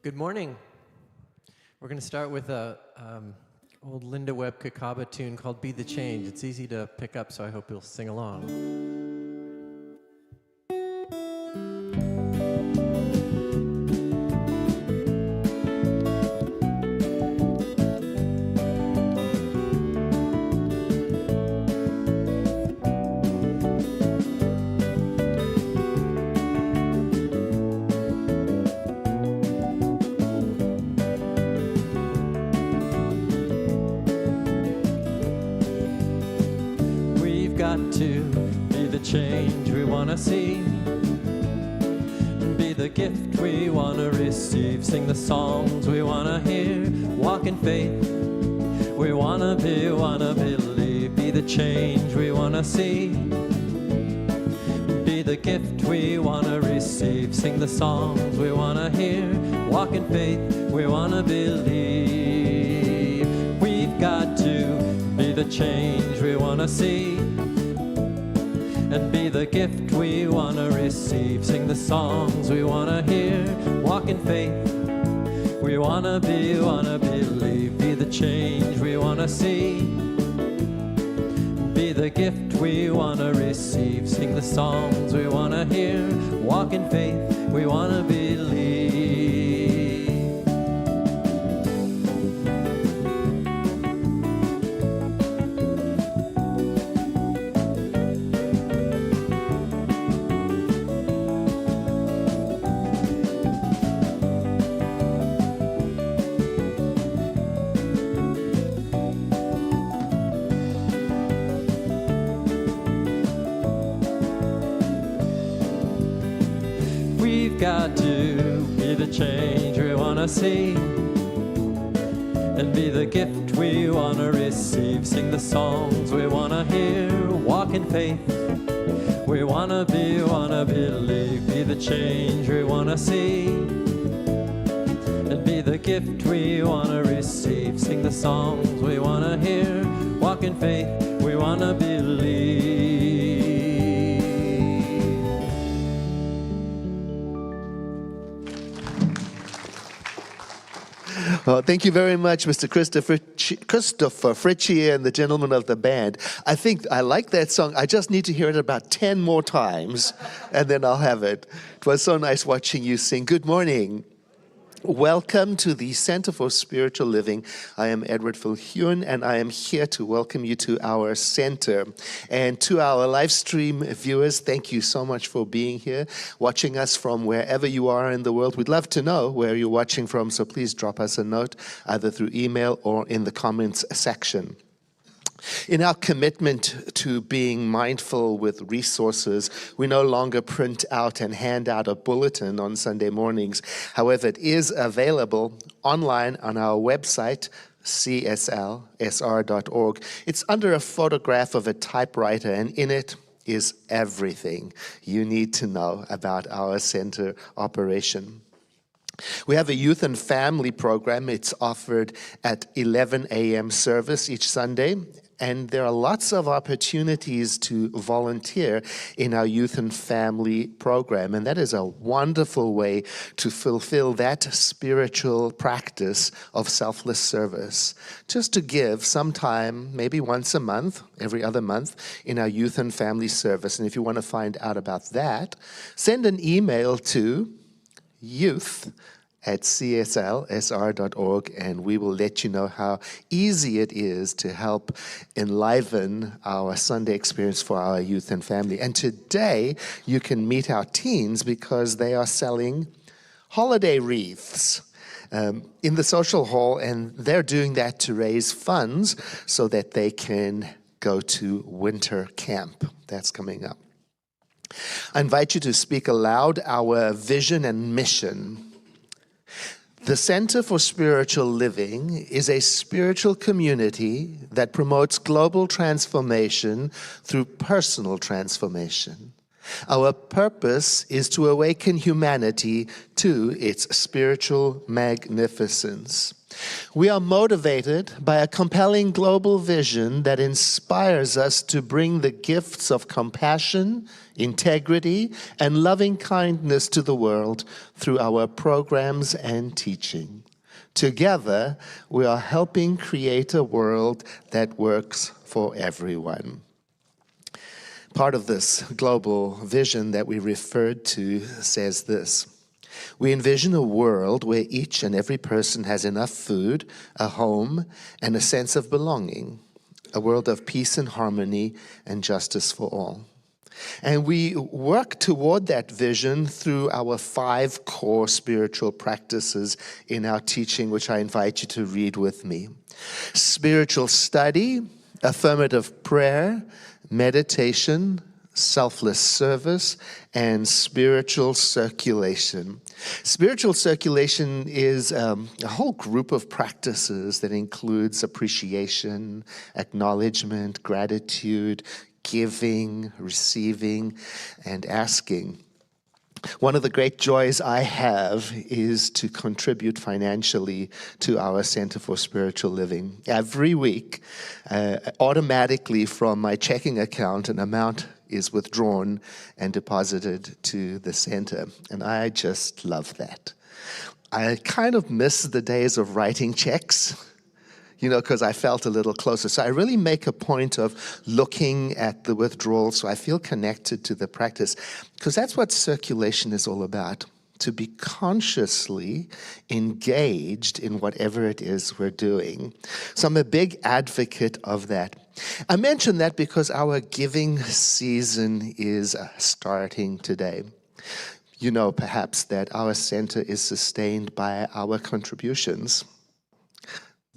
Good morning. We're going to start with a old Linda Webb Kakaba tune called Be the Change. It's easy to pick up, so I hope you'll sing along. To be the change we want to see, be the gift we want to receive, sing the songs we want to hear, walk in faith we want to be, want to believe, be the change we want to see, be the gift we want to receive, sing the songs we want to hear, walk in faith we want to believe. We've got to be the change we want to see and be the gift we want to receive, sing the songs we want to hear, walk in faith we want to be, want to believe, be the change we want to see, be the gift we want to receive, sing the songs we want to hear, walk in faith we want to believe. Got to be the change we want to see and be the gift we want to receive, sing the songs we want to hear, walk in faith we want to be, want to believe, be the change we want to see and be the gift we want to receive, sing the songs we want to hear, walk in faith we want to believe. Well, thank you very much, Mr. Christopher Fritchie and the gentlemen of the band. I think I like that song. I just need to hear it about 10 more times, and then I'll have it. It was so nice watching you sing. Good morning. Welcome to the Center for Spiritual Living. I am Edward Viljoen, and I am here to welcome you to our center. And to our live stream viewers, thank you so much for being here, watching us from wherever you are in the world. We'd love to know where you're watching from, so please drop us a note, either through email or in the comments section. In our commitment to being mindful with resources, we no longer print out and hand out a bulletin on Sunday mornings. However, it is available online on our website, CSLSR.org. It's under a photograph of a typewriter, and in it is everything you need to know about our center operation. We have a youth and family program. It's offered at 11 a.m. service each Sunday. And there are lots of opportunities to volunteer in our youth and family program. And that is a wonderful way to fulfill that spiritual practice of selfless service. Just to give some time, maybe once a month, every other month, in our youth and family service. And if you want to find out about that, send an email to youth@cslsr.org, and we will let you know how easy it is to help enliven our Sunday experience for our youth and family. And today, you can meet our teens because they are selling holiday wreaths in the social hall, and they're doing that to raise funds so that they can go to winter camp. That's coming up. I invite you to speak aloud our vision and mission. The Center for Spiritual Living is a spiritual community that promotes global transformation through personal transformation. Our purpose is to awaken humanity to its spiritual magnificence. We are motivated by a compelling global vision that inspires us to bring the gifts of compassion, integrity, and loving kindness to the world through our programs and teaching. Together, we are helping create a world that works for everyone. Part of this global vision that we referred to says this: we envision a world where each and every person has enough food, a home, and a sense of belonging, a world of peace and harmony and justice for all. And we work toward that vision through our 5 core spiritual practices in our teaching, which I invite you to read with me. Spiritual study, affirmative prayer, meditation, selfless service, and spiritual circulation. Spiritual circulation is a whole group of practices that includes appreciation, acknowledgement, gratitude, giving, receiving, and asking. One of the great joys I have is to contribute financially to our Center for Spiritual Living. Every week, automatically from my checking account, an amount is withdrawn and deposited to the center. And I just love that. I kind of miss the days of writing checks, because I felt a little closer. So I really make a point of looking at the withdrawal so I feel connected to the practice, because that's what circulation is all about, to be consciously engaged in whatever it is we're doing. So I'm a big advocate of that. I mention that because our giving season is starting today. You know perhaps that our center is sustained by our contributions.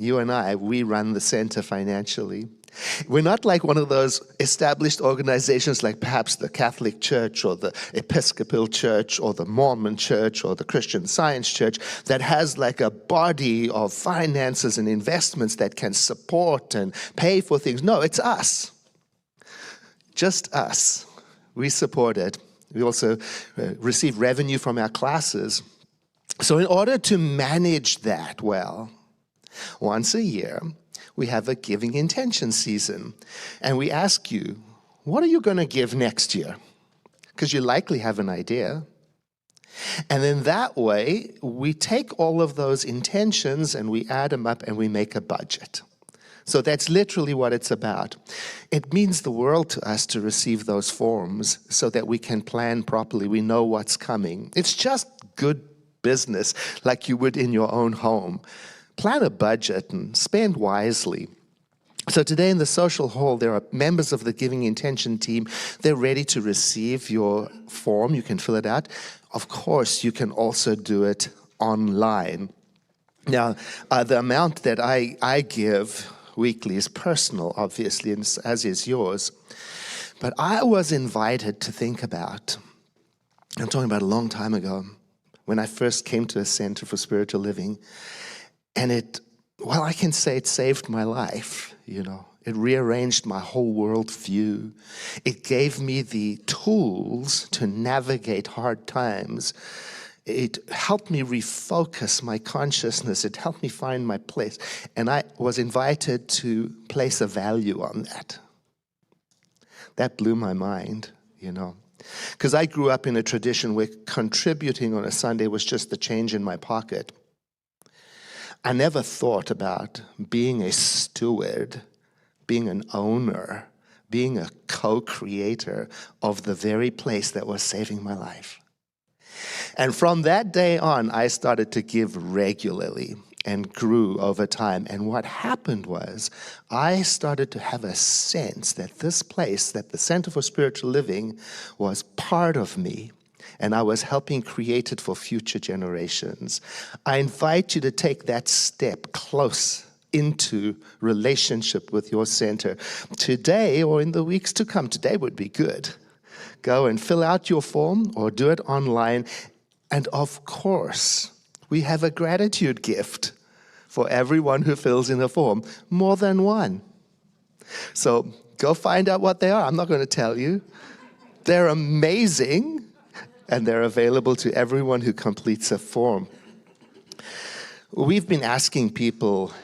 You and I, we run the center financially. We're not like one of those established organizations like perhaps the Catholic Church or the Episcopal Church or the Mormon Church or the Christian Science Church that has like a body of finances and investments that can support and pay for things. No, it's us. Just us. We support it. We also receive revenue from our classes. So in order to manage that well, once a year, we have a giving intention season. And we ask you, what are you going to give next year? Because you likely have an idea. And then that way, we take all of those intentions and we add them up and we make a budget. So that's literally what it's about. It means the world to us to receive those forms so that we can plan properly. We know what's coming. It's just good business like you would in your own home. Plan a budget and spend wisely. So today in the social hall, there are members of the Giving Intention team. They're ready to receive your form. You can fill it out. Of course, you can also do it online. Now, the amount that I give weekly is personal, obviously, and as is yours. But I was invited to think about, I'm talking about a long time ago, when I first came to a Center for Spiritual Living. And I can say it saved my life, It rearranged my whole worldview. It gave me the tools to navigate hard times. It helped me refocus my consciousness. It helped me find my place. And I was invited to place a value on that. That blew my mind, Because I grew up in a tradition where contributing on a Sunday was just the change in my pocket. I never thought about being a steward, being an owner, being a co-creator of the very place that was saving my life. And from that day on, I started to give regularly and grew over time. And what happened was I started to have a sense that this place, that the Center for Spiritual Living, was part of me. And I was helping create it for future generations. I invite you to take that step close into relationship with your center. Today or in the weeks to come, today would be good. Go and fill out your form or do it online. And of course, we have a gratitude gift for everyone who fills in a form, more than one. So go find out what they are. I'm not going to tell you. They're amazing, and they're available to everyone who completes a form. We've been asking people,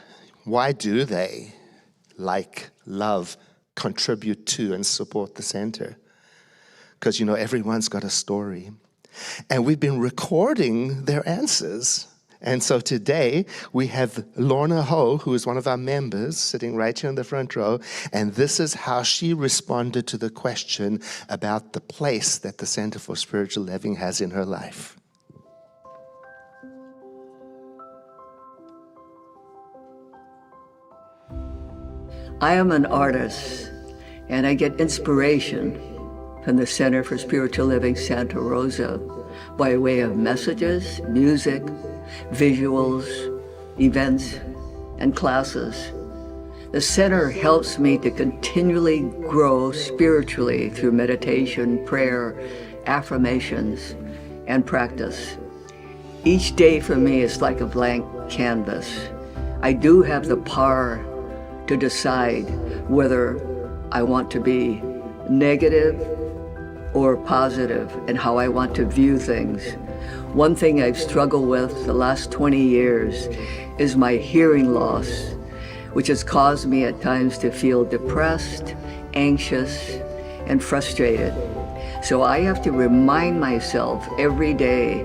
why do they like, love, contribute to, and support the center? Because, you know, everyone's got a story. And we've been recording their answers. And so today we have Lorna Ho, who is one of our members, sitting right here in the front row. And this is how she responded to the question about the place that the Center for Spiritual Living has in her life. I am an artist, and I get inspiration from the Center for Spiritual Living Santa Rosa by way of messages, music, visuals, events, and classes. The center helps me to continually grow spiritually through meditation, prayer, affirmations, and practice. Each day for me is like a blank canvas. I do have the power to decide whether I want to be negative or positive and how I want to view things. One thing I've struggled with the last 20 years is my hearing loss, which has caused me at times to feel depressed, anxious, and frustrated. So I have to remind myself every day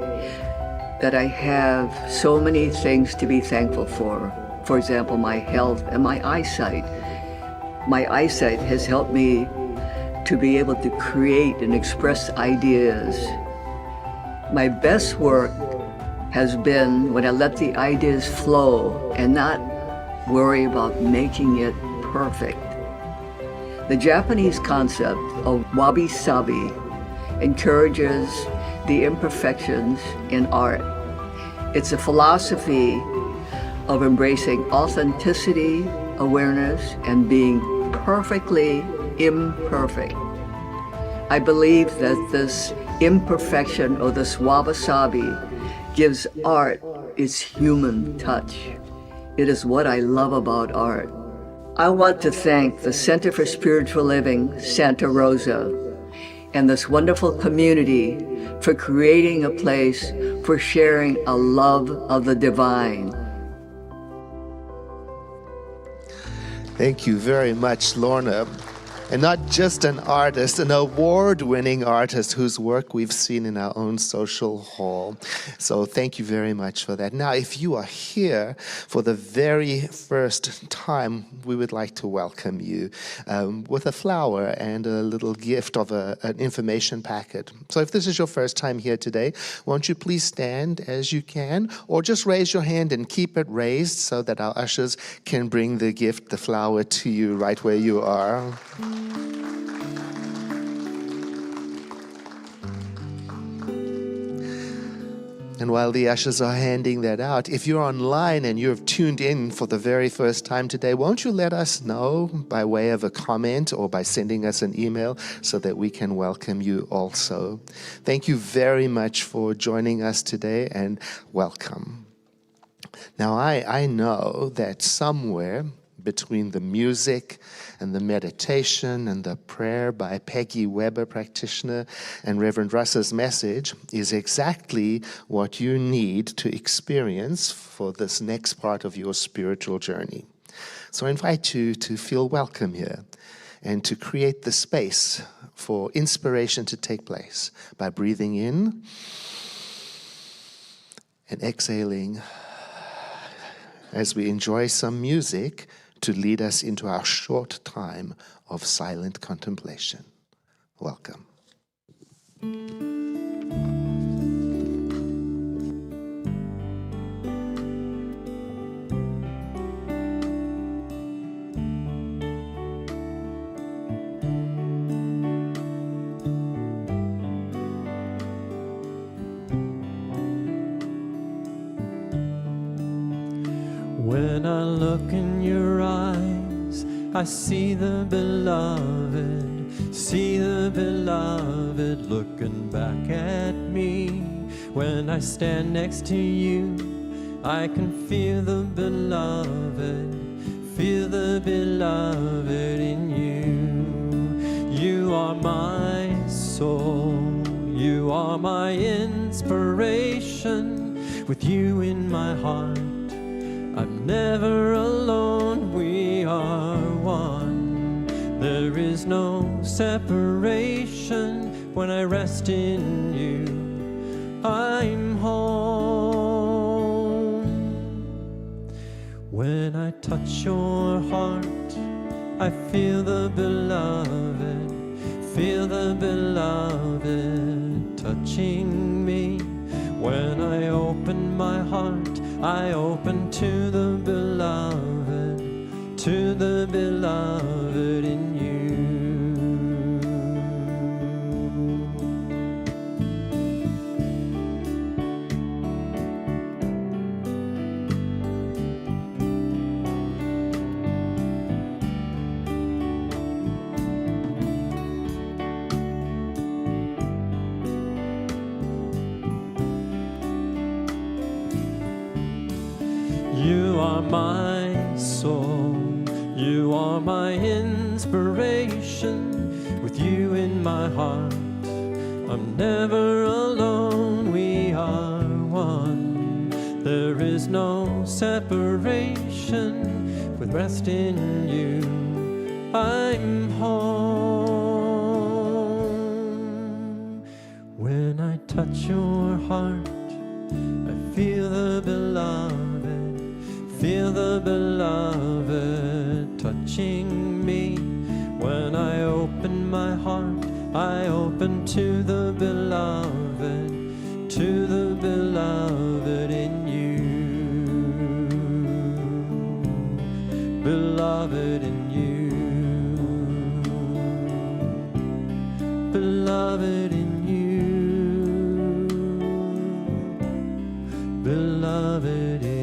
that I have so many things to be thankful for. For example, my health and my eyesight. My eyesight has helped me to be able to create and express ideas. My best work has been when I let the ideas flow and not worry about making it perfect. The Japanese concept of wabi-sabi encourages the imperfections in art. It's a philosophy of embracing authenticity, awareness, and being perfectly imperfect. I believe that this imperfection or this wabi-sabi gives art its human touch. It is what I love about art. I want to thank the Center for Spiritual Living, Santa Rosa, and this wonderful community for creating a place for sharing a love of the divine. Thank you very much, Lorna. And not just an artist, an award-winning artist whose work we've seen in our own social hall. So thank you very much for that. Now, if you are here for the very first time, we would like to welcome you with a flower and a little gift of an information packet. So if this is your first time here today, won't you please stand as you can, or just raise your hand and keep it raised so that our ushers can bring the gift, the flower, to you right where you are. And while the ushers are handing that out, if you're online and you've tuned in for the very first time today, won't you let us know by way of a comment or by sending us an email so that we can welcome you also. Thank you very much for joining us today, and welcome. Now, I know that somewhere between the music and the meditation and the prayer by Peggy Weber, practitioner, and Reverend Russ's message is exactly what you need to experience for this next part of your spiritual journey. So I invite you to feel welcome here and to create the space for inspiration to take place by breathing in and exhaling as we enjoy some music to lead us into our short time of silent contemplation. Welcome. When I look in your eyes, I see the beloved looking back at me. When I stand next to you, I can feel the beloved in you. You are my soul. soul. You are my inspiration. With you in my heart, I'm never alone. We are one. There is no separation. When I rest in you, I'm home. When I touch your heart, I feel the beloved. Feel the beloved touching me. When I open my heart, I open to the beloved in you. You are my soul, you are my inspiration. With you in my heart, I'm never alone. We are one. There is no separation. With rest in you, I'm home. When I touch your heart, I feel the beloved. Feel the beloved touching me. When I open my heart, I open to the beloved in you. Beloved in you. Beloved in you. Beloved in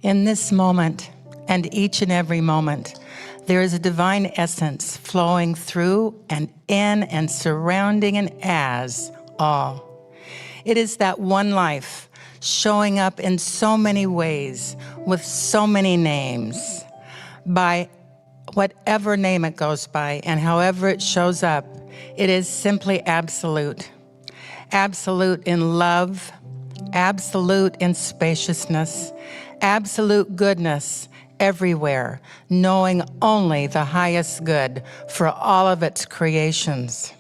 In this moment, and each and every moment, there is a divine essence flowing through and in and surrounding and as all. It is that one life showing up in so many ways with so many names. By whatever name it goes by and however it shows up, it is simply absolute. Absolute in love, absolute in spaciousness, absolute goodness everywhere, knowing only the highest good for all of its creations.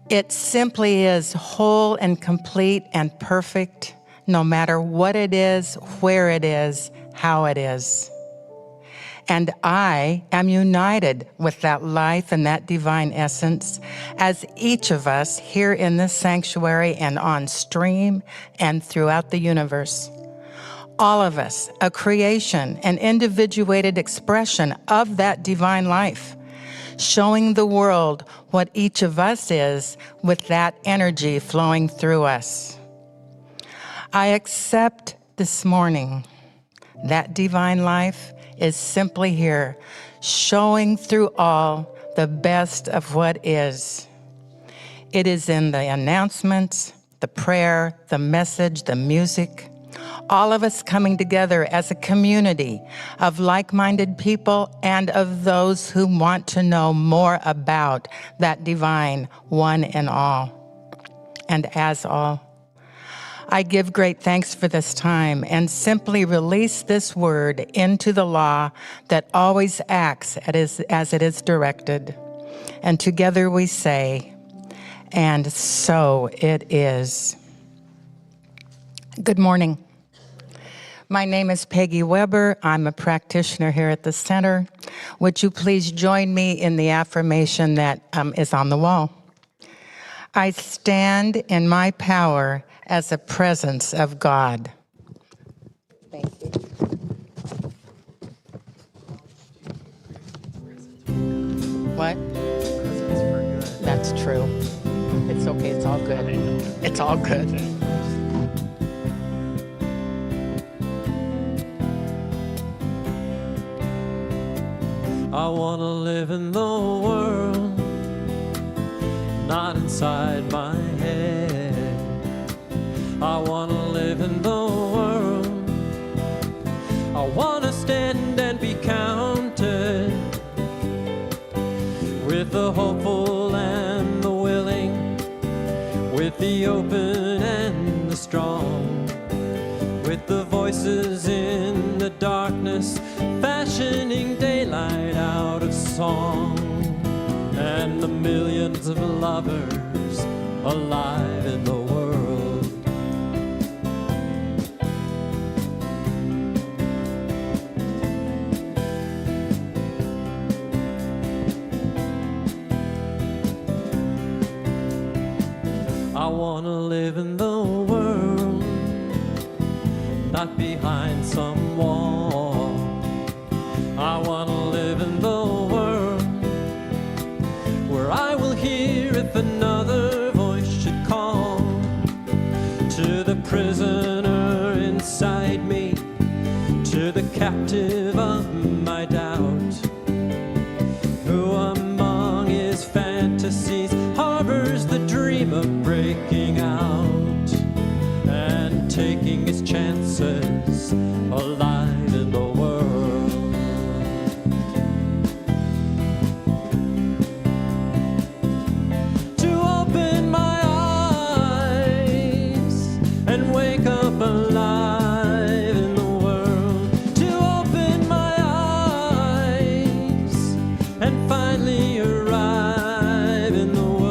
It simply is whole and complete and perfect, no matter what it is, where it is, how it is. And I am united with that life and that divine essence as each of us here in this sanctuary and on stream and throughout the universe. All of us, a creation, an individuated expression of that divine life, showing the world what each of us is with that energy flowing through us. I accept this morning that divine life is simply here, showing through all the best of what is. It is in the announcements, the prayer, the message, the music, all of us coming together as a community of like-minded people and of those who want to know more about that divine one and all, and as all. I give great thanks for this time and simply release this word into the law that always acts as it is directed. And together we say, and so it is. Good morning. My name is Peggy Weber. I'm a practitioner here at the center. Would you please join me in the affirmation that is on the wall? I stand in my power as a presence of God. Thank you. What? That's true. It's okay. It's all good. It's all good. I want to live in the world, not inside my head. I want to live in the world. I want to stand and be counted with the hopeful and the willing, with the open and the strong, with the voices in the darkness, fashioning daylight out of song, and the millions of lovers alive in the world. I want to live in the world, not behind some wall. I want to live in the world where I will hear if another voice should call to the prisoner inside me, to the captive of my doubt, who among his fantasies harbors the dream of breaking out and taking his chances alive in the world. To open my eyes and wake up alive in the world. To open my eyes and finally arrive in the world.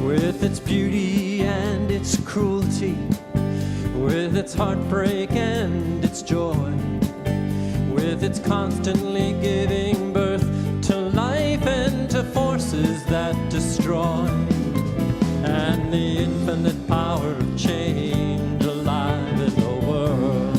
With its beauty and its cruelty, with its heartbreak and its joy, with its constantly giving birth to life and to forces that destroy, and the infinite power of change alive in the world.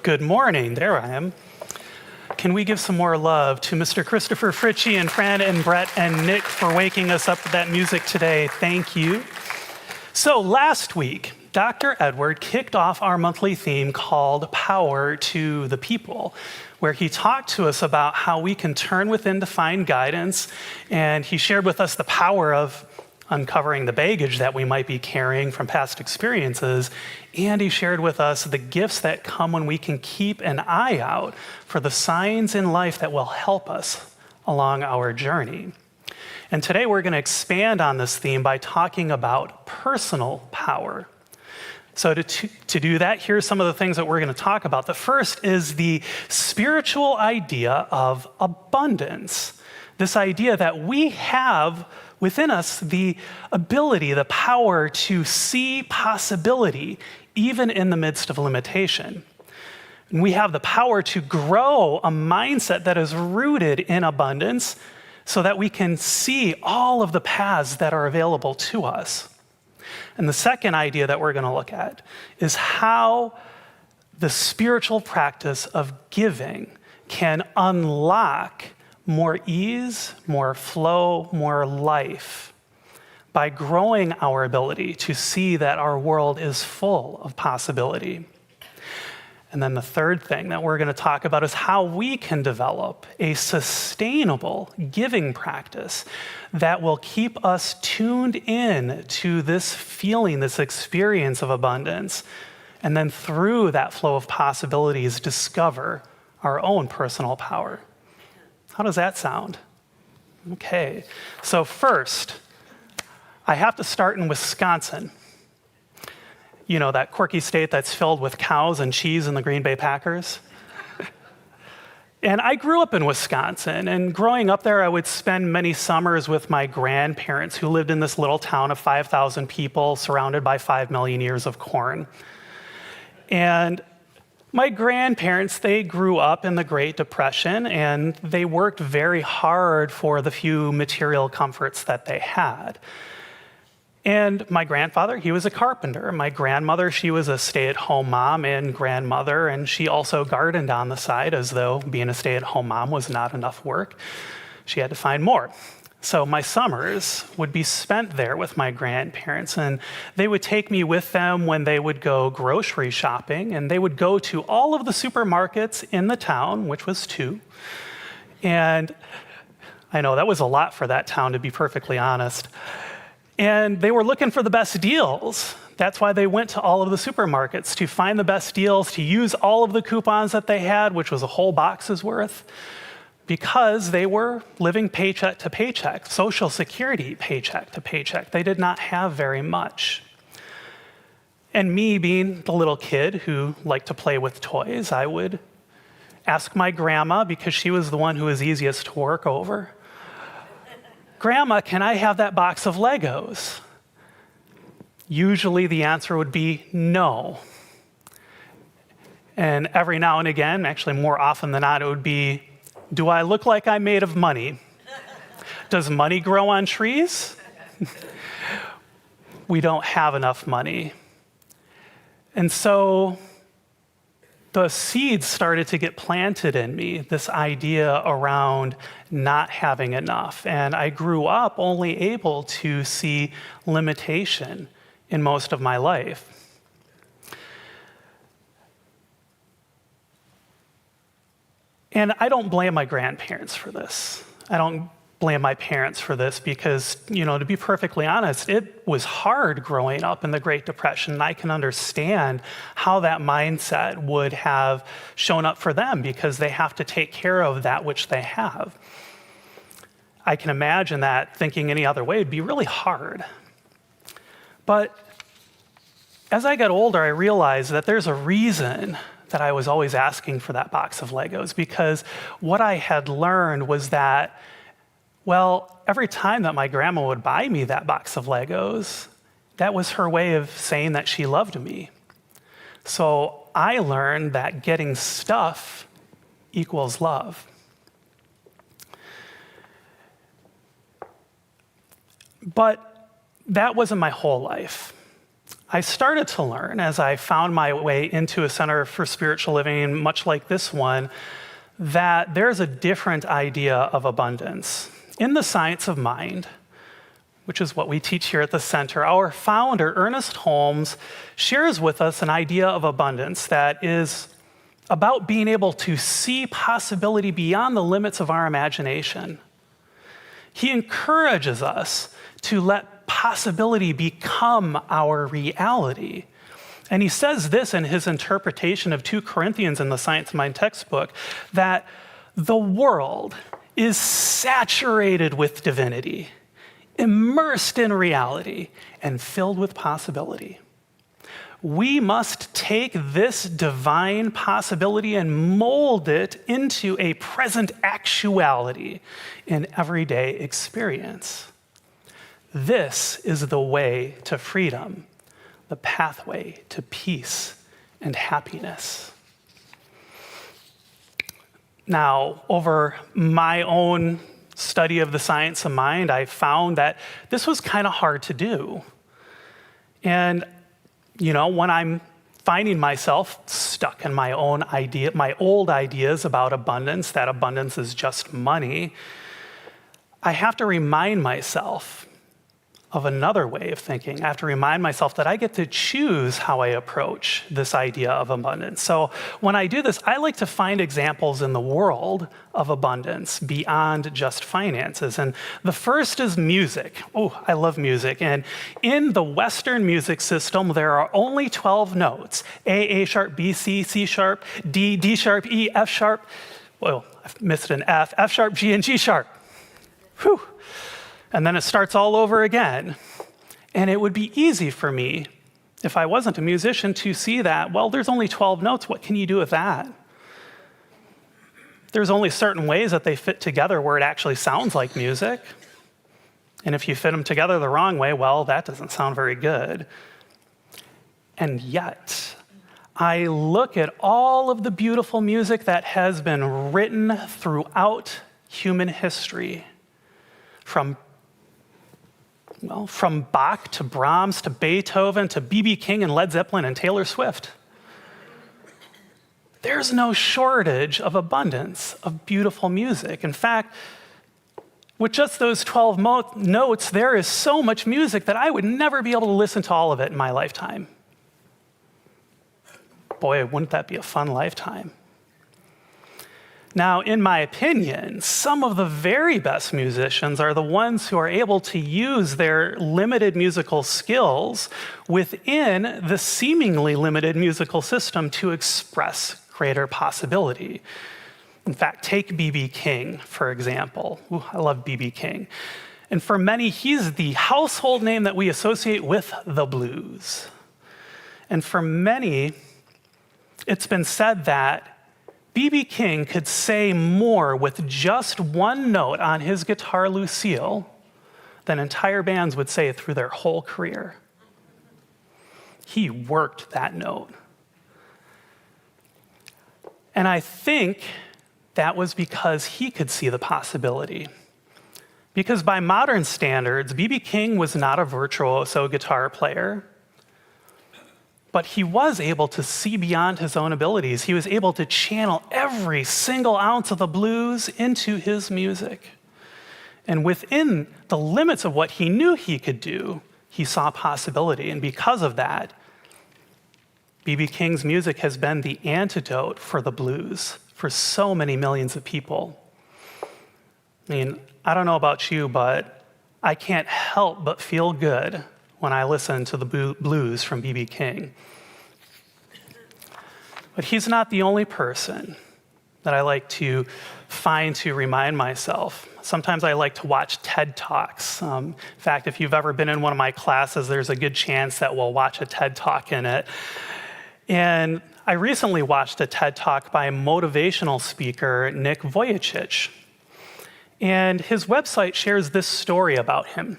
Good morning. There I am. Can we give some more love to Mr. Christopher Fritchie and Fran and Brett and Nick for waking us up with that music today? Thank you. So last week, Dr. Edward kicked off our monthly theme called Power to the People, where he talked to us about how we can turn within to find guidance, and he shared with us the power of uncovering the baggage that we might be carrying from past experiences, and he shared with us the gifts that come when we can keep an eye out for the signs in life that will help us along our journey. And today we're going to expand on this theme by talking about personal power. So to do that, here's some of the things that we're going to talk about. The first is the spiritual idea of abundance. This idea that we have within us the ability, the power to see possibility even in the midst of limitation. And we have the power to grow a mindset that is rooted in abundance so that we can see all of the paths that are available to us. And the second idea that we're going to look at is how the spiritual practice of giving can unlock more ease, more flow, more life by growing our ability to see that our world is full of possibility. And then the third thing that we're going to talk about is how we can develop a sustainable giving practice that will keep us tuned in to this feeling, this experience of abundance, and then through that flow of possibilities, discover our own personal power. How does that sound? Okay, so first, I have to start in Wisconsin. You know, that quirky state that's filled with cows and cheese and the Green Bay Packers. And I grew up in Wisconsin, and growing up there, I would spend many summers with my grandparents who lived in this little town of 5,000 people surrounded by 5 million ears of corn. And my grandparents, they grew up in the Great Depression, and they worked very hard for the few material comforts that they had. And my grandfather, he was a carpenter. My grandmother, she was a stay-at-home mom and grandmother, and she also gardened on the side, as though being a stay-at-home mom was not enough work. She had to find more. So my summers would be spent there with my grandparents, and they would take me with them when they would go grocery shopping, and they would go to all of the supermarkets in the town, which was 2. And I know that was a lot for that town, to be perfectly honest. And they were looking for the best deals. That's why they went to all of the supermarkets, to find the best deals, to use all of the coupons that they had, which was a whole box's worth, because they were living paycheck to paycheck, Social Security paycheck to paycheck. They did not have very much. And me, being the little kid who liked to play with toys, I would ask my grandma, because she was the one who was easiest to work over, "Grandma, can I have that box of Legos?" Usually the answer would be no. And every now and again, actually more often than not, it would be, "Do I look like I'm made of money? Does money grow on trees?" We don't have enough money. And so the seeds started to get planted in me, this idea around not having enough. And I grew up only able to see limitation in most of my life. And I don't blame my grandparents for this. I don't blame my parents for this because, to be perfectly honest, it was hard growing up in the Great Depression. And I can understand how that mindset would have shown up for them because they have to take care of that which they have. I can imagine that thinking any other way would be really hard. But as I got older, I realized that there's a reason that I was always asking for that box of Legos, because what I had learned was that, every time that my grandma would buy me that box of Legos, that was her way of saying that she loved me. So I learned that getting stuff equals love. But that wasn't my whole life. I started to learn as I found my way into a center for spiritual living, much like this one, that there's a different idea of abundance. In the science of mind, which is what we teach here at the center, our founder, Ernest Holmes, shares with us an idea of abundance that is about being able to see possibility beyond the limits of our imagination. He encourages us to let possibility become our reality. And he says this in his interpretation of 2 Corinthians in the Science of Mind textbook, that the world is saturated with divinity, immersed in reality, and filled with possibility. We must take this divine possibility and mold it into a present actuality in everyday experience. This is the way to freedom, the pathway to peace and happiness. Now, over my own study of the science of mind, I found that this was kind of hard to do. And, when I'm finding myself stuck in my own idea, my old ideas about abundance, that abundance is just money, I have to remind myself of another way of thinking. I have to remind myself that I get to choose how I approach this idea of abundance. So when I do this, I like to find examples in the world of abundance beyond just finances. And the first is music. Oh, I love music. And in the Western music system, there are only 12 notes: A sharp, B, C sharp, D sharp, E, F sharp. Well, I've missed an F sharp, G, and G sharp. Whew. And then it starts all over again. And it would be easy for me, if I wasn't a musician, to see that, well, there's only 12 notes. What can you do with that? There's only certain ways that they fit together where it actually sounds like music. And if you fit them together the wrong way, well, that doesn't sound very good. And yet, I look at all of the beautiful music that has been written throughout human history, from Bach to Brahms to Beethoven to B.B. King and Led Zeppelin and Taylor Swift. There's no shortage of abundance of beautiful music. In fact, with just those 12 notes, there is so much music that I would never be able to listen to all of it in my lifetime. Boy, wouldn't that be a fun lifetime. Now, in my opinion, some of the very best musicians are the ones who are able to use their limited musical skills within the seemingly limited musical system to express greater possibility. In fact, take B.B. King, for example. Ooh, I love B.B. King. And for many, he's the household name that we associate with the blues. And for many, it's been said that B.B. King could say more with just one note on his guitar Lucille than entire bands would say through their whole career. He worked that note. And I think that was because he could see the possibility. Because by modern standards, B.B. King was not a virtuoso guitar player, but he was able to see beyond his own abilities. He was able to channel every single ounce of the blues into his music. And within the limits of what he knew he could do, he saw possibility. And because of that, B.B. King's music has been the antidote for the blues for so many millions of people. I mean, I don't know about you, but I can't help but feel good when I listen to the blues from B.B. King. But he's not the only person that I like to find to remind myself. Sometimes I like to watch TED Talks. In fact, if you've ever been in one of my classes, there's a good chance that we'll watch a TED Talk in it. And I recently watched a TED Talk by motivational speaker Nick Vujicic. And his website shares this story about him.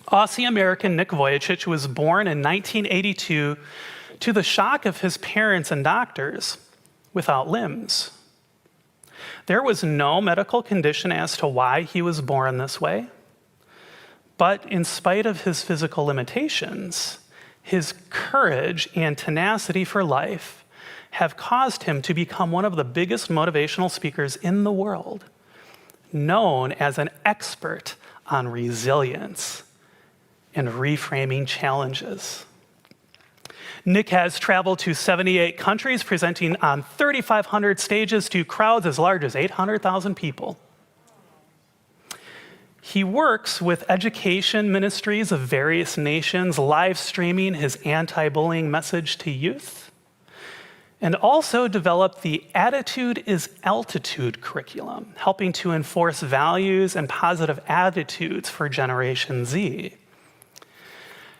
Aussie-American Nick Vujicic was born in 1982 to the shock of his parents and doctors without limbs. There was no medical condition as to why he was born this way, But in spite of his physical limitations, his courage and tenacity for life have caused him to become one of the biggest motivational speakers in the world, known as an expert on resilience and reframing challenges. Nick has traveled to 78 countries, presenting on 3,500 stages to crowds as large as 800,000 people. He works with education ministries of various nations, live streaming his anti-bullying message to youth, and also developed the Attitude is Altitude curriculum, helping to enforce values and positive attitudes for Generation Z.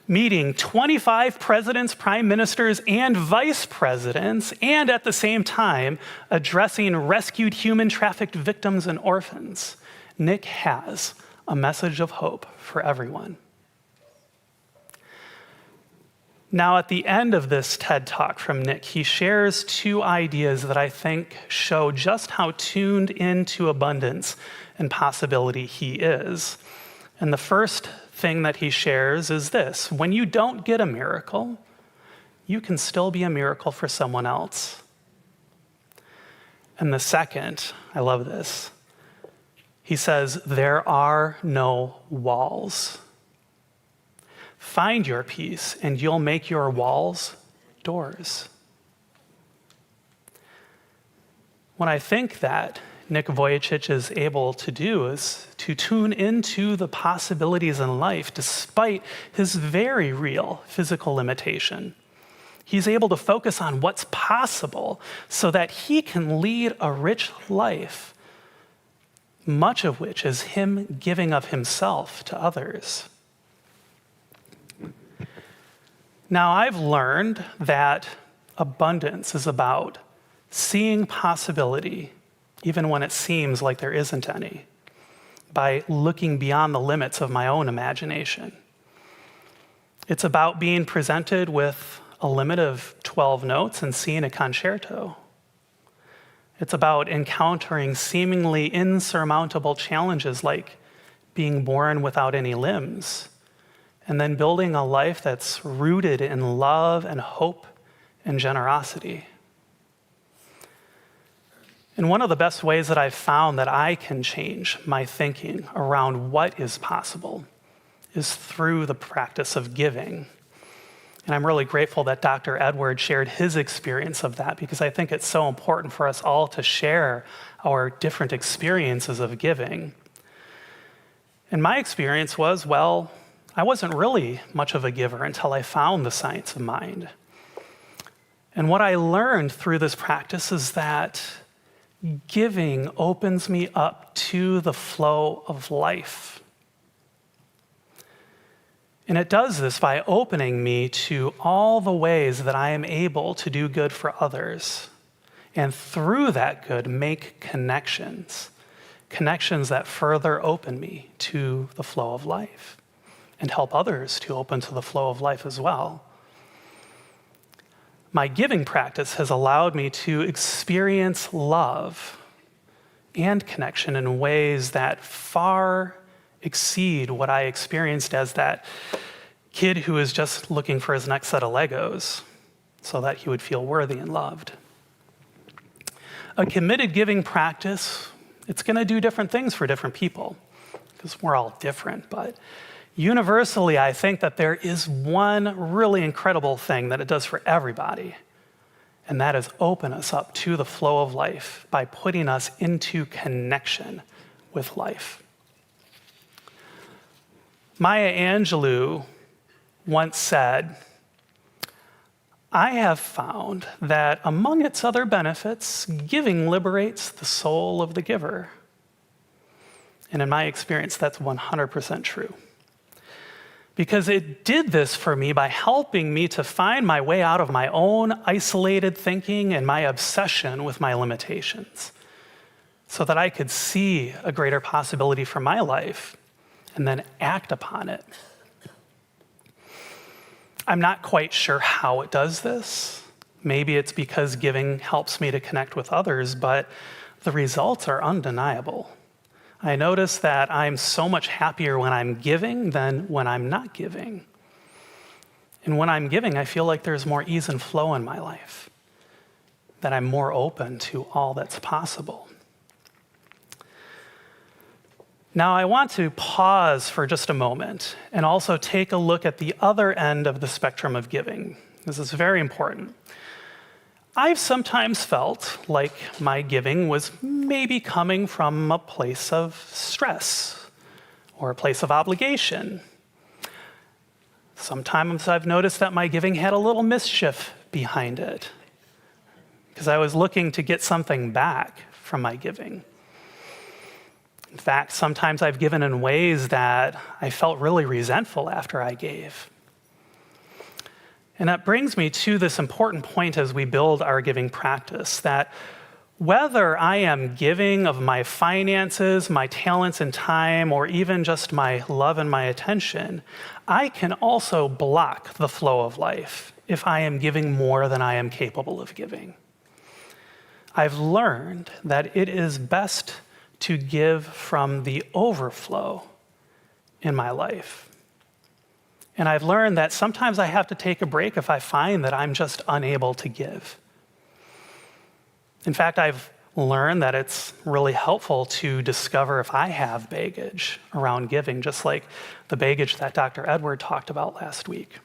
Meeting 25 presidents, prime ministers, and vice presidents, and at the same time addressing rescued human trafficked victims and orphans, Nick has a message of hope for everyone. Now, at the end of this TED Talk from Nick, he shares two ideas that I think show just how tuned into abundance and possibility he is. And the first thing that he shares is this: when you don't get a miracle, you can still be a miracle for someone else. And the second, I love this, he says, there are no walls. Find your peace, and you'll make your walls doors. What I think that Nick Vujicic is able to do is to tune into the possibilities in life despite his very real physical limitation. He's able to focus on what's possible so that he can lead a rich life, much of which is him giving of himself to others. Now, I've learned that abundance is about seeing possibility even when it seems like there isn't any, by looking beyond the limits of my own imagination. It's about being presented with a limit of 12 notes and seeing a concerto. It's about encountering seemingly insurmountable challenges like being born without any limbs, and then building a life that's rooted in love and hope and generosity. And one of the best ways that I've found that I can change my thinking around what is possible is through the practice of giving. And I'm really grateful that Dr. Edward shared his experience of that, because I think it's so important for us all to share our different experiences of giving. And my experience was, well, I wasn't really much of a giver until I found the science of mind. And what I learned through this practice is that giving opens me up to the flow of life. And it does this by opening me to all the ways that I am able to do good for others. And through that good, make connections that further open me to the flow of life and help others to open to the flow of life as well. My giving practice has allowed me to experience love and connection in ways that far exceed what I experienced as that kid who was just looking for his next set of Legos so that he would feel worthy and loved. A committed giving practice, it's going to do different things for different people because we're all different, but universally, I think that there is one really incredible thing that it does for everybody, and that is open us up to the flow of life by putting us into connection with life. Maya Angelou once said, "I have found that among its other benefits, giving liberates the soul of the giver." And in my experience, that's 100% true. Because it did this for me by helping me to find my way out of my own isolated thinking and my obsession with my limitations, so that I could see a greater possibility for my life and then act upon it. I'm not quite sure how it does this. Maybe it's because giving helps me to connect with others, but the results are undeniable. I notice that I'm so much happier when I'm giving than when I'm not giving. And when I'm giving, I feel like there's more ease and flow in my life, that I'm more open to all that's possible. Now, I want to pause for just a moment and also take a look at the other end of the spectrum of giving. This is very important. I've sometimes felt like my giving was maybe coming from a place of stress or a place of obligation. Sometimes I've noticed that my giving had a little mischief behind it because I was looking to get something back from my giving. In fact, sometimes I've given in ways that I felt really resentful after I gave. And that brings me to this important point as we build our giving practice, that whether I am giving of my finances, my talents and time, or even just my love and my attention, I can also block the flow of life if I am giving more than I am capable of giving. I've learned that it is best to give from the overflow in my life. And I've learned that sometimes I have to take a break if I find that I'm just unable to give. In fact, I've learned that it's really helpful to discover if I have baggage around giving, just like the baggage that Dr. Edward talked about last week.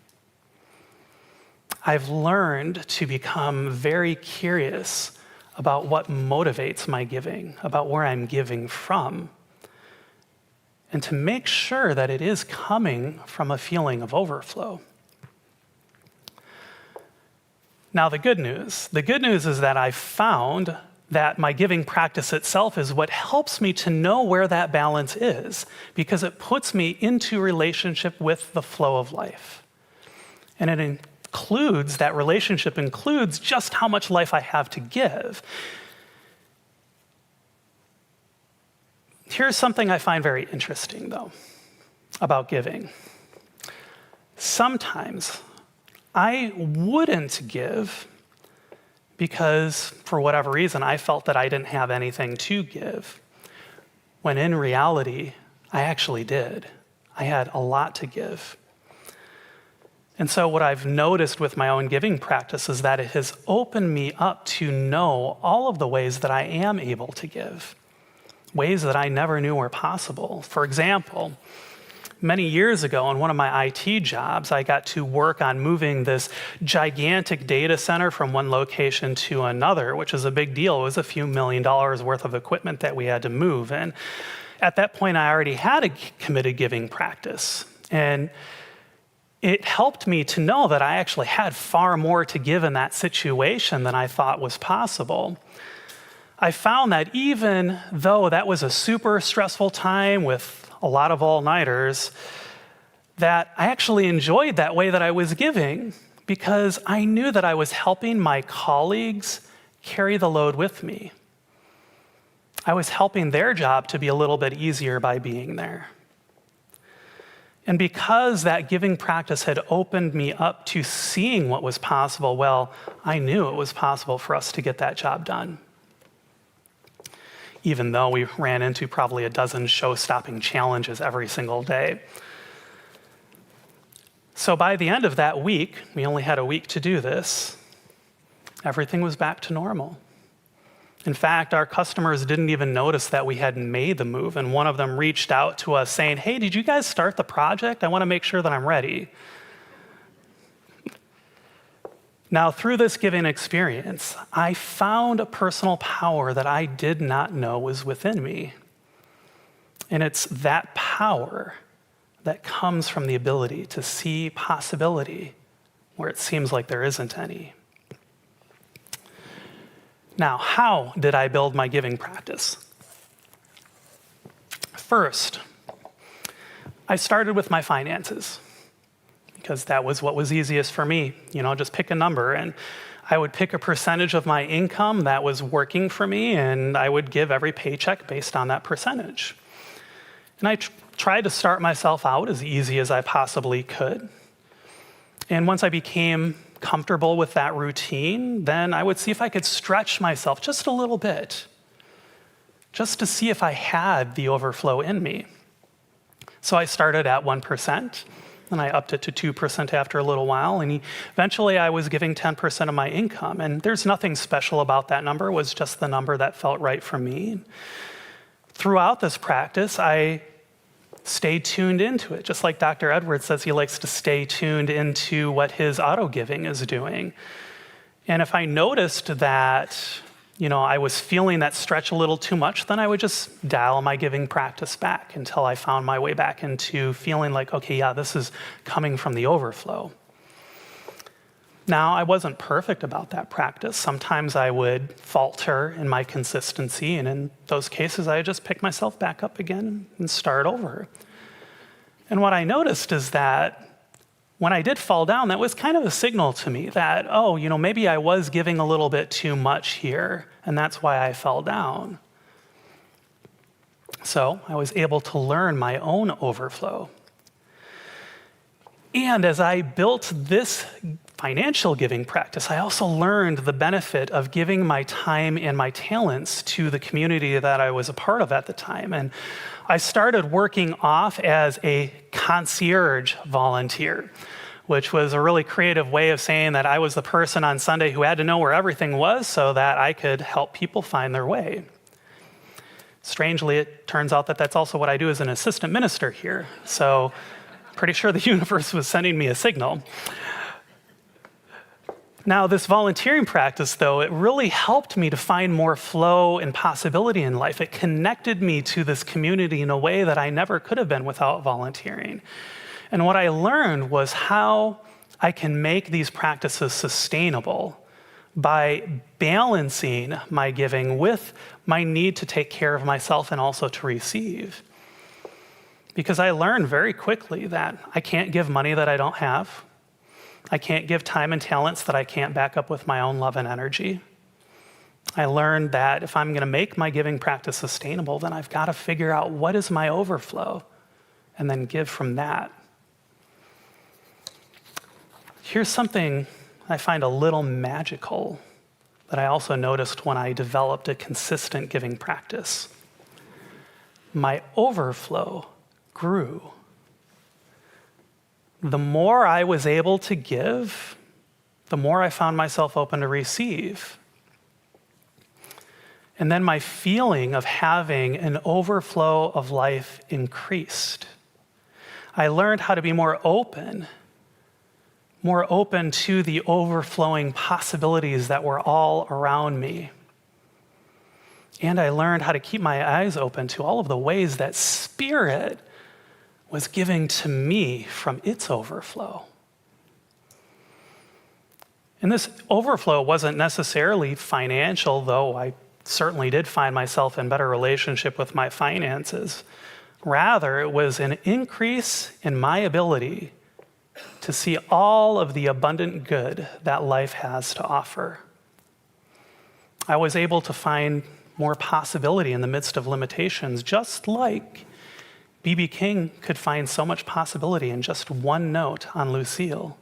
I've learned to become very curious about what motivates my giving, about where I'm giving from, and to make sure that it is coming from a feeling of overflow. Now, the good news is that I found that my giving practice itself is what helps me to know where that balance is, because it puts me into relationship with the flow of life. And that relationship includes just how much life I have to give. Here's something I find very interesting, though, about giving. Sometimes I wouldn't give because, for whatever reason, I felt that I didn't have anything to give, when in reality, I actually did. I had a lot to give. And so what I've noticed with my own giving practice is that it has opened me up to know all of the ways that I am able to give, ways that I never knew were possible. For example, many years ago in one of my IT jobs, I got to work on moving this gigantic data center from one location to another, which is a big deal. It was a few $1 million worth of equipment that we had to move. And at that point, I already had a committed giving practice. And it helped me to know that I actually had far more to give in that situation than I thought was possible. I found that even though that was a super stressful time with a lot of all-nighters, that I actually enjoyed that way that I was giving, because I knew that I was helping my colleagues carry the load with me. I was helping their job to be a little bit easier by being there. And because that giving practice had opened me up to seeing what was possible, well, I knew it was possible for us to get that job done. Even though we ran into probably a dozen show-stopping challenges every single day. So by the end of that week, we only had a week to do this, everything was back to normal. In fact, our customers didn't even notice that we had made the move, and one of them reached out to us saying, "Hey, did you guys start the project? I want to make sure that I'm ready." Now, through this giving experience, I found a personal power that I did not know was within me. And it's that power that comes from the ability to see possibility where it seems like there isn't any. Now, how did I build my giving practice? First, I started with my finances, because that was what was easiest for me. Just pick a number, and I would pick a percentage of my income that was working for me, and I would give every paycheck based on that percentage. And I tried to start myself out as easy as I possibly could. And once I became comfortable with that routine, then I would see if I could stretch myself just a little bit just to see if I had the overflow in me. So I started at 1%, and I upped it to 2% after a little while, and eventually I was giving 10% of my income, and there's nothing special about that number. It was just the number that felt right for me. Throughout this practice, I stayed tuned into it, just like Dr. Edwards says he likes to stay tuned into what his auto-giving is doing. And if I noticed that I was feeling that stretch a little too much, then I would just dial my giving practice back until I found my way back into feeling like, okay, yeah, this is coming from the overflow. Now, I wasn't perfect about that practice. Sometimes I would falter in my consistency, and in those cases, I would just pick myself back up again and start over. And what I noticed is that when I did fall down, that was kind of a signal to me that, maybe I was giving a little bit too much here, and that's why I fell down. So I was able to learn my own overflow. And as I built this financial giving practice, I also learned the benefit of giving my time and my talents to the community that I was a part of at the time. And I started working off as a concierge volunteer, which was a really creative way of saying that I was the person on Sunday who had to know where everything was so that I could help people find their way. Strangely, it turns out that that's also what I do as an assistant minister here. So pretty sure the universe was sending me a signal. Now, this volunteering practice, though, it really helped me to find more flow and possibility in life. It connected me to this community in a way that I never could have been without volunteering. And what I learned was how I can make these practices sustainable by balancing my giving with my need to take care of myself and also to receive. Because I learned very quickly that I can't give money that I don't have. I can't give time and talents that I can't back up with my own love and energy. I learned that if I'm going to make my giving practice sustainable, then I've got to figure out what is my overflow and then give from that. Here's something I find a little magical that I also noticed when I developed a consistent giving practice. My overflow grew. The more I was able to give, the more I found myself open to receive. And then my feeling of having an overflow of life increased. I learned how to be more open to the overflowing possibilities that were all around me. And I learned how to keep my eyes open to all of the ways that Spirit was giving to me from its overflow. And this overflow wasn't necessarily financial, though I certainly did find myself in better relationship with my finances. Rather, it was an increase in my ability to see all of the abundant good that life has to offer. I was able to find more possibility in the midst of limitations, just like B.B. King could find so much possibility in just one note on Lucille.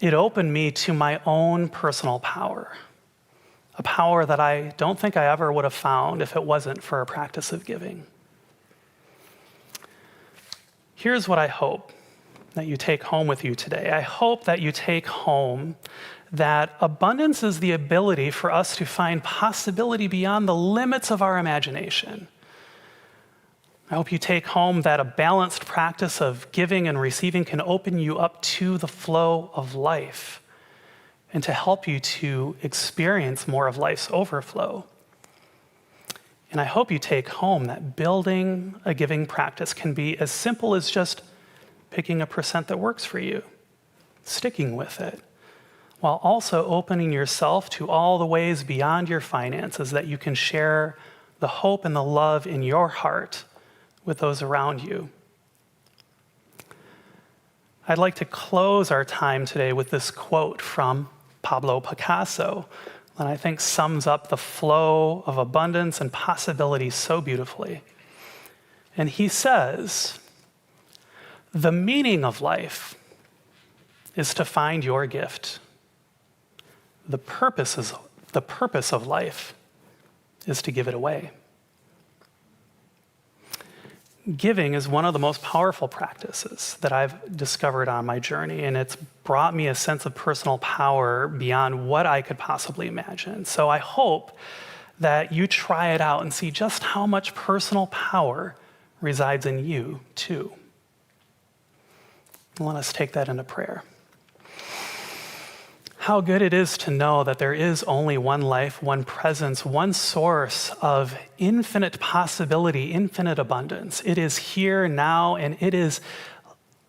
It opened me to my own personal power, a power that I don't think I ever would have found if it wasn't for a practice of giving. Here's what I hope that you take home with you today. I hope that you take home that abundance is the ability for us to find possibility beyond the limits of our imagination. I hope you take home that a balanced practice of giving and receiving can open you up to the flow of life and to help you to experience more of life's overflow. And I hope you take home that building a giving practice can be as simple as just picking a percent that works for you, sticking with it, while also opening yourself to all the ways beyond your finances that you can share the hope and the love in your heart with those around you. I'd like to close our time today with this quote from Pablo Picasso that I think sums up the flow of abundance and possibility so beautifully. And he says, "The meaning of life is to find your gift. The purpose of life is to give it away. Giving is one of the most powerful practices that I've discovered on my journey, and it's brought me a sense of personal power beyond what I could possibly imagine. So I hope that you try it out and see just how much personal power resides in you, too. Let us take that into prayer. How good it is to know that there is only one life, one presence, one source of infinite possibility, infinite abundance. It is here now, and it is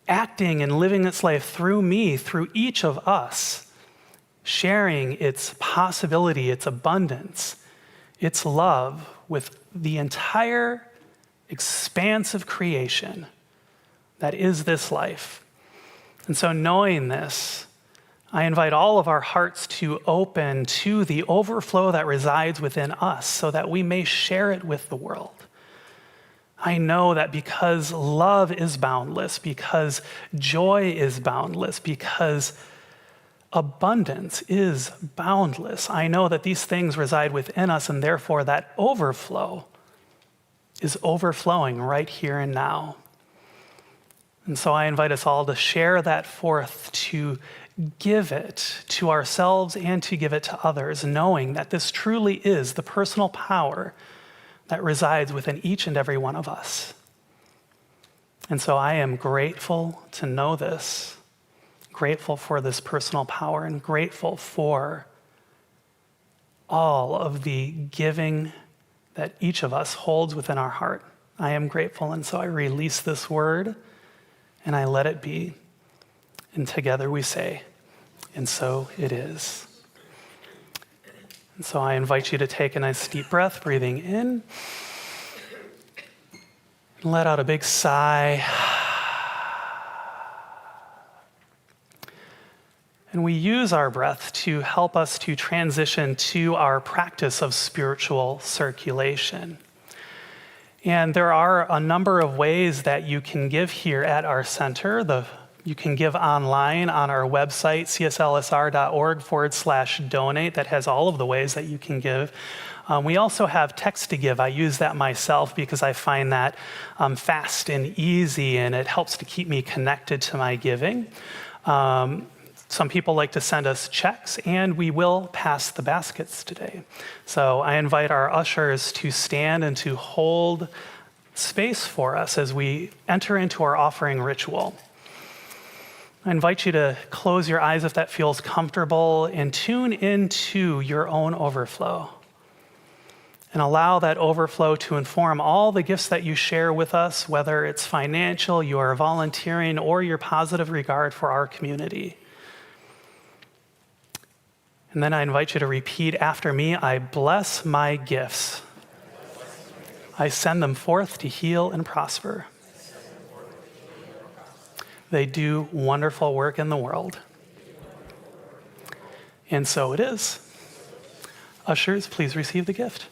acting and living its life through me, through each of us, sharing its possibility, its abundance, its love with the entire expanse of creation that is this life. And so knowing this, I invite all of our hearts to open to the overflow that resides within us so that we may share it with the world. I know that because love is boundless, because joy is boundless, because abundance is boundless, I know that these things reside within us, and therefore that overflow is overflowing right here and now. And so I invite us all to share that forth, to give it to ourselves and to give it to others, knowing that this truly is the personal power that resides within each and every one of us. And so I am grateful to know this, grateful for this personal power, and grateful for all of the giving that each of us holds within our heart. I am grateful, and so I release this word and I let it be. And together we say, and so it is. And so I invite you to take a nice deep breath, breathing in, and let out a big sigh. And we use our breath to help us to transition to our practice of spiritual circulation. And there are a number of ways that you can give here at our center. You can give online on our website, cslsr.org/donate. That has all of the ways that you can give. We also have text to give. I use that myself because I find that fast and easy, and it helps to keep me connected to my giving. Some people like to send us checks, and we will pass the baskets today. So I invite our ushers to stand and to hold space for us as we enter into our offering ritual. I invite you to close your eyes if that feels comfortable and tune into your own overflow. And allow that overflow to inform all the gifts that you share with us, whether it's financial, your volunteering, or your positive regard for our community. And then I invite you to repeat after me, I bless my gifts. I send them forth to heal and prosper. They do wonderful work in the world. And so it is. Ushers, please receive the gift.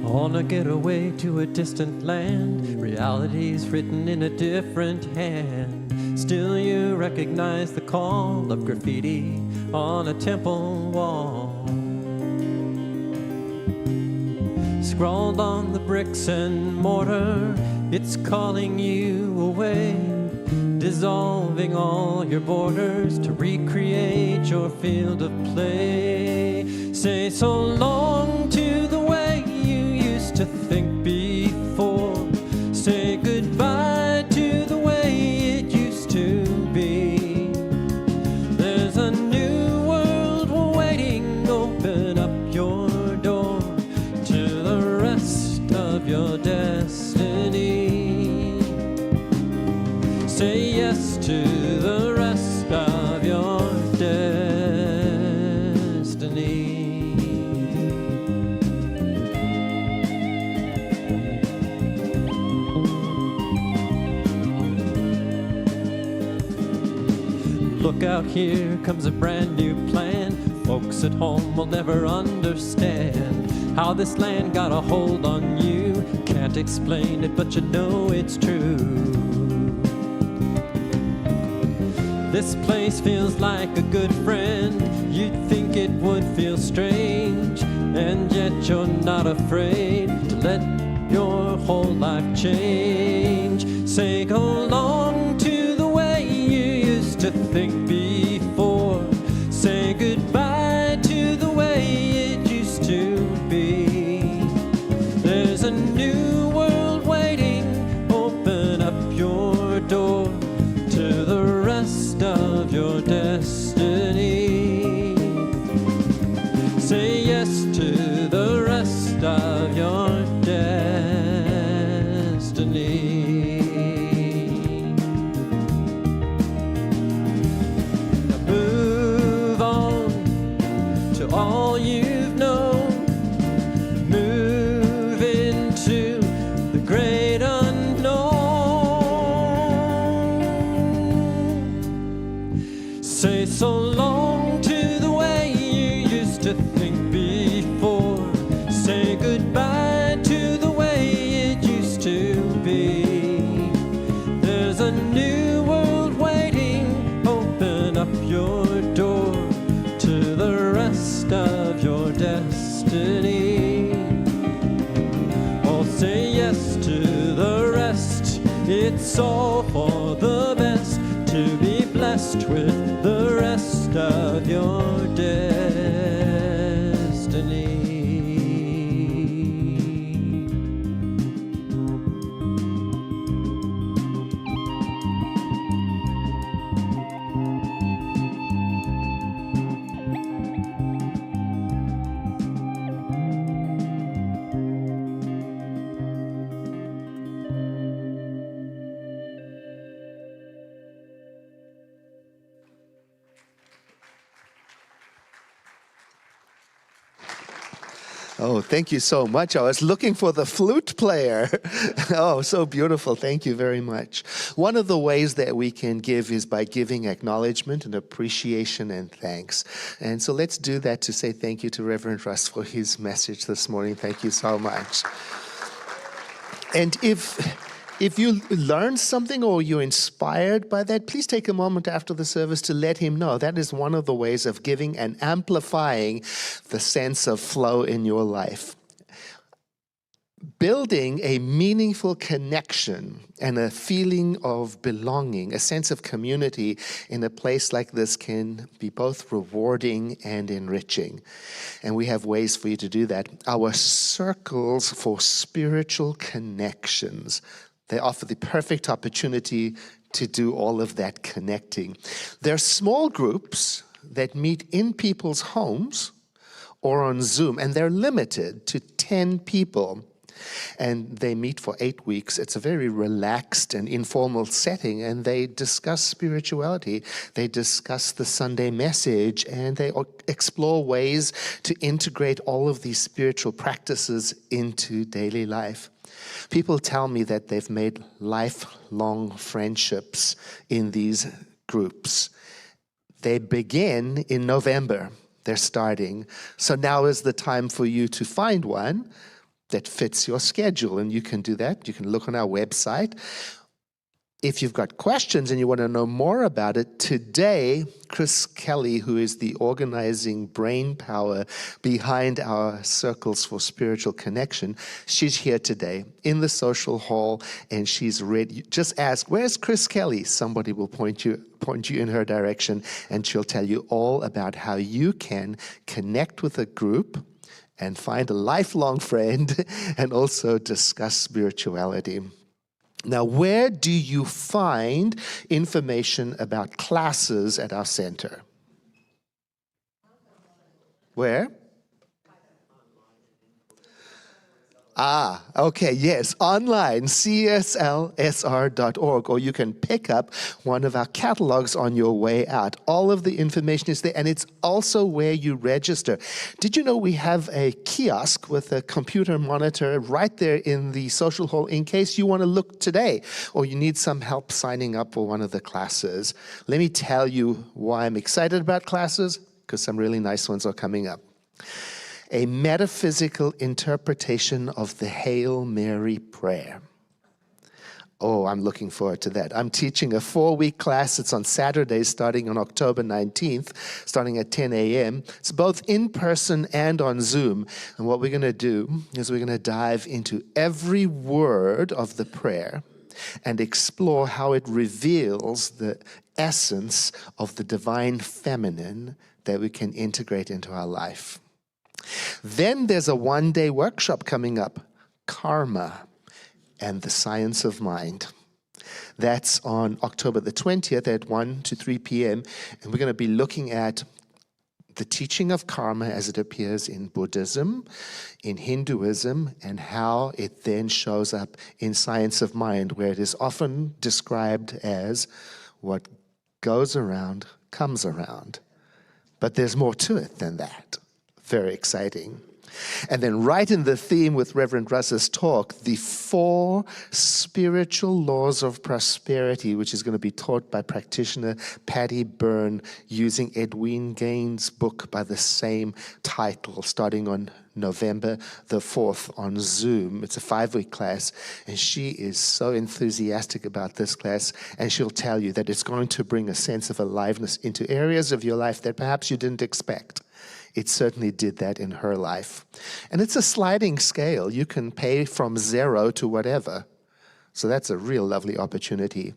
On a getaway to a distant land, reality's written in a different hand. Still you recognize the call of graffiti on a temple wall. Scrawled on the bricks and mortar, it's calling you away, dissolving all your borders to recreate your field of play. Say so long to the way you used to think before. Say goodbye to the way it used to be. There's a new world waiting, open up your door to the rest of your destiny. Say yes to the rest of your destiny. look out, here comes a brand new plan. Folks at home will never understand how this land got a hold on you. Can't explain it, but you know it's true. This place feels like a good friend. You'd think it would feel strange, and yet you're not afraid to let your whole life change. Say go long to the way you used to think before. Say goodbye to the way it used to be. There's a new world waiting. Open up your door to the rest of your destiny. Say yes to the rest of your destiny. Now move on to all you've known. Move into the great unknown. Say so long to the way you used to think before. Say goodbye to the way it used to be. There's a new world waiting. Open up your door to the rest of your destiny. Oh, say yes to the rest. It's all for the best to be blessed with the rest of your destiny. Oh, thank you so much. I was looking for the flute player. Oh, so beautiful. Thank you very much. One of the ways that we can give is by giving acknowledgement and appreciation and thanks. And so let's do that to say thank you to Reverend Russ for his message this morning. Thank you so much. And if you learned something or you're inspired by that, please take a moment after the service to let him know. That is one of the ways of giving and amplifying the sense of flow in your life. Building a meaningful connection and a feeling of belonging, a sense of community in a place like this can be both rewarding and enriching. And we have ways for you to do that. Our circles for spiritual connections, they offer the perfect opportunity to do all of that connecting. They're small groups that meet in people's homes or on Zoom, and they're limited to 10 people. And they meet for 8 weeks. It's a very relaxed and informal setting, and they discuss spirituality. They discuss the Sunday message, and they explore ways to integrate all of these spiritual practices into daily life. People tell me that they've made lifelong friendships in these groups. They begin in November. They're starting. So now is the time for you to find one that fits your schedule, and you can do that. You can look on our website. If you've got questions and you want to know more about it, today, Chris Kelly, who is the organizing brain power behind our Circles for Spiritual Connection, she's here today in the social hall, and she's ready. Just ask, where's Chris Kelly? Somebody will point you in her direction, and she'll tell you all about how you can connect with a group and find a lifelong friend and also discuss spirituality. Now, where do you find information about classes at our center? Where? Okay, yes, online, CSLSR.org, or you can pick up one of our catalogs on your way out. All of the information is there, and it's also where you register. Did you know we have a kiosk with a computer monitor right there in the social hall in case you want to look today, or you need some help signing up for one of the classes? Let me tell you why I'm excited about classes, because some really nice ones are coming up. A metaphysical interpretation of the Hail Mary prayer. Oh, I'm looking forward to that. I'm teaching a 4-week class. It's on Saturdays starting on October 19th, starting at 10 a.m. It's both in person and on Zoom. And what we're going to do is we're going to dive into every word of the prayer and explore how it reveals the essence of the divine feminine that we can integrate into our life. Then there's a 1-day workshop coming up, Karma and the Science of Mind. That's on October the 20th at 1 to 3 p.m. And we're going to be looking at the teaching of karma as it appears in Buddhism, in Hinduism, and how it then shows up in Science of Mind, where it is often described as what goes around comes around. But there's more to it than that. Very exciting. And then right in the theme with Reverend Russ's talk, the 4 spiritual laws of prosperity, which is going to be taught by practitioner Patty Byrne using Edwene Gaines' book by the same title, starting on November the 4th on Zoom. It's a 5-week class, and she is so enthusiastic about this class, and she'll tell you that it's going to bring a sense of aliveness into areas of your life that perhaps you didn't expect. It certainly did that in her life. And it's a sliding scale. You can pay from 0 to whatever. So that's a real lovely opportunity.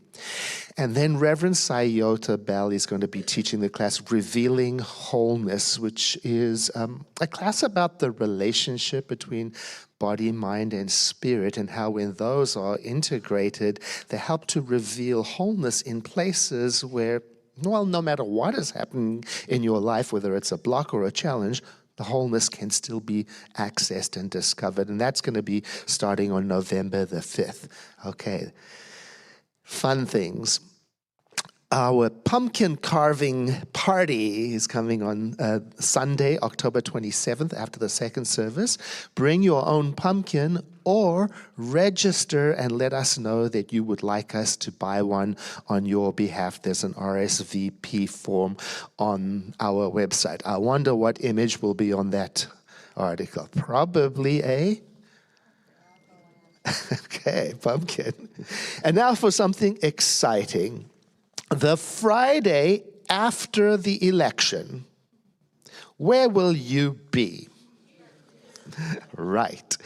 And then Reverend Sayota Bell is going to be teaching the class Revealing Wholeness, which is a class about the relationship between body, mind, and spirit, and how when those are integrated, they help to reveal wholeness in places where, well, no matter what is happening in your life, whether it's a block or a challenge, the wholeness can still be accessed and discovered. And that's going to be starting on November the 5th. Okay. Fun things. Our pumpkin carving party is coming on Sunday, October 27th, after the second service. Bring your own pumpkin or register and let us know that you would like us to buy one on your behalf. There's an RSVP form on our website. I wonder what image will be on that article. Probably a... Okay, pumpkin. And now for something exciting. The Friday after the election, where will you be? Right.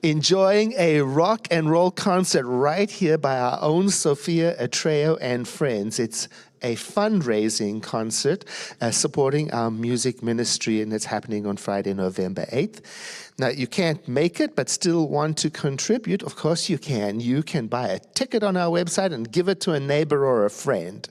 Enjoying a rock and roll concert right here by our own Sophia Atreo and friends. It's a fundraising concert supporting our music ministry, and it's happening on Friday, November 8th. Now, you can't make it, but still want to contribute. Of course you can. You can buy a ticket on our website and give it to a neighbor or a friend.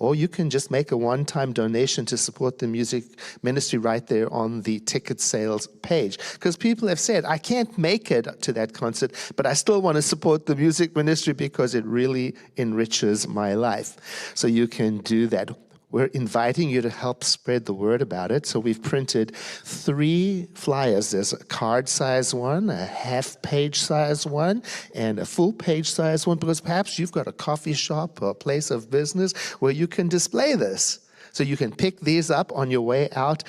Or you can just make a one-time donation to support the music ministry right there on the ticket sales page. Because people have said, I can't make it to that concert, but I still want to support the music ministry because it really enriches my life. So you can do that. We're inviting you to help spread the word about it. So we've printed 3 flyers. There's a card size one, a half-page size one, and a full-page size one, because perhaps you've got a coffee shop or a place of business where you can display this. So you can pick these up on your way out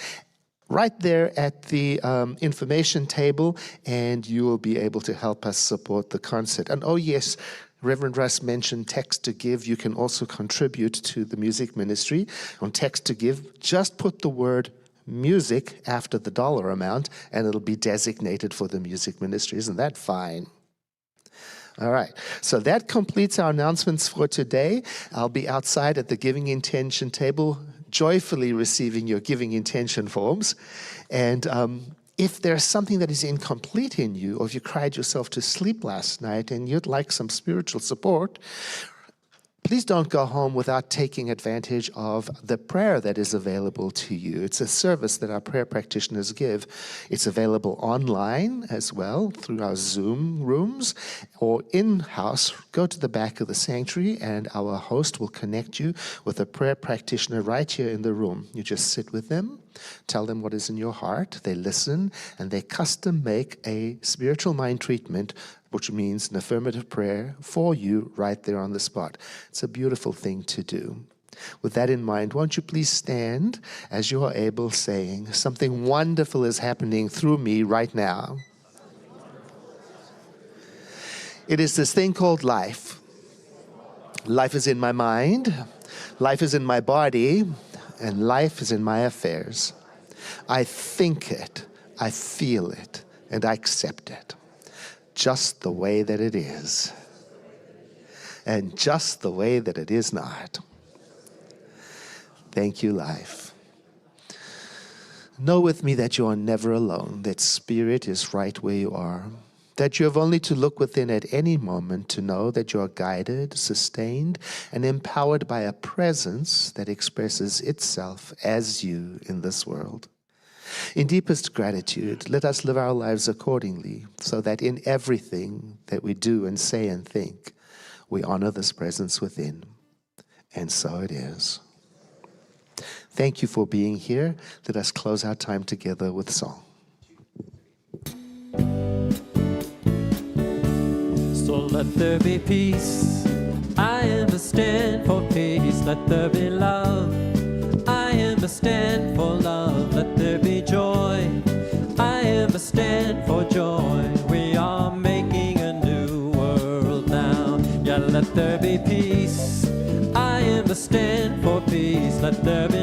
right there at the information table, and you will be able to help us support the concert. And oh yes, Reverend Russ mentioned text to give. You can also contribute to the music ministry. On text to give, just put the word music after the dollar amount, and it'll be designated for the music ministry. Isn't that fine? All right, so that completes our announcements for today. I'll be outside at the giving intention table, joyfully receiving your giving intention forms. And if there's something that is incomplete in you, or if you cried yourself to sleep last night and you'd like some spiritual support, Please don't go home without taking advantage of the prayer that is available to you. It's a service that our prayer practitioners give. It's available online as well through our Zoom rooms or in-house. Go to the back of the sanctuary and our host will connect you with a prayer practitioner right here in the room. You just sit with them, tell them what is in your heart, they listen, and they custom make a spiritual mind treatment, which means an affirmative prayer for you right there on the spot. It's a beautiful thing to do. With that in mind, won't you please stand as you are able, saying, something wonderful is happening through me right now. It is this thing called life. Life is in my mind, life is in my body, and life is in my affairs. I think it, I feel it, and I accept it. Just the way that it is, and just the way that it is not. Thank you, life. Know with me that you are never alone, that Spirit is right where you are, that you have only to look within at any moment to know that you are guided, sustained, and empowered by a presence that expresses itself as you in this world. In deepest gratitude, let us live our lives accordingly, so that in everything that we do and say and think, we honor this presence within. And so it is. Thank you for being here. Let us close our time together with song. So let there be peace. I am a stand for peace. Let there be love. I am a stand for love. Let there be joy. I am a stand for joy. We are making a new world now. Yeah, let there be peace. I am a stand for peace. Let there be